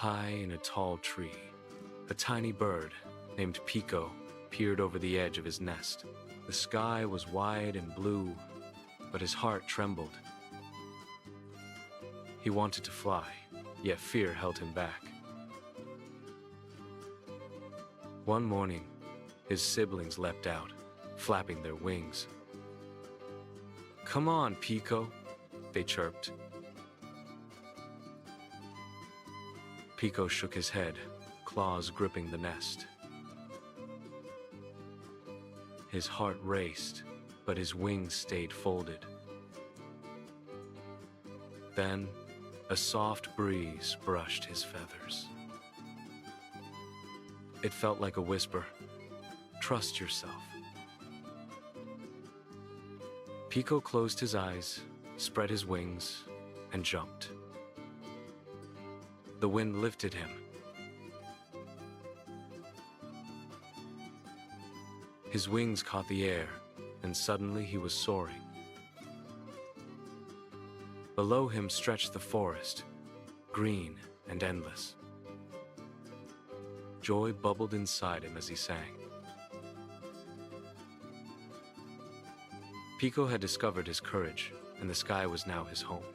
High in a tall tree, a tiny bird named Piko peered over the edge of his nest. The sky was wide and blue, but his heart trembled. He wanted to fly, yet fear held him back. One morning, his siblings leapt out, flapping their wings. "Come on, Piko," they chirped. Piko shook his head, claws gripping the nest. His heart raced, but his wings stayed folded. Then, a soft breeze brushed his feathers. It felt like a whisper, "Trust yourself." Piko closed his eyes, spread his wings, and jumped. The wind lifted him. His wings caught the air, and suddenly he was soaring. Below him stretched the forest, green and endless. Joy bubbled inside him as he sang. Piko had discovered his courage, and the sky was now his home.